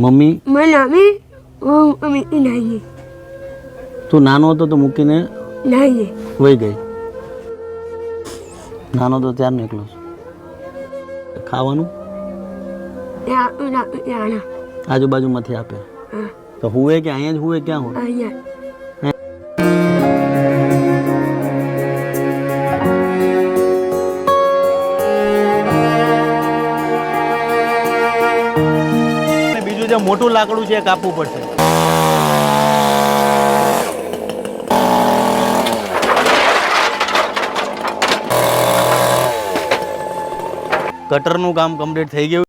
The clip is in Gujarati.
મમ્મી મમ્મી મમ્મી નાઈ તું નાનો હતો તો મૂકીને નાઈ વહી ગઈ? નાનો તો ત્યારનો એકલો છું. ખાવાનું આજુબાજુમાંથી આપે તો હુએ કે અહીંયા જ હુએ? ક્યાં હોય? બીજું જે મોટું લાકડું છે એ કાપવું પડશે. કટરનું કામ કમ્પ્લીટ થઈ ગયું.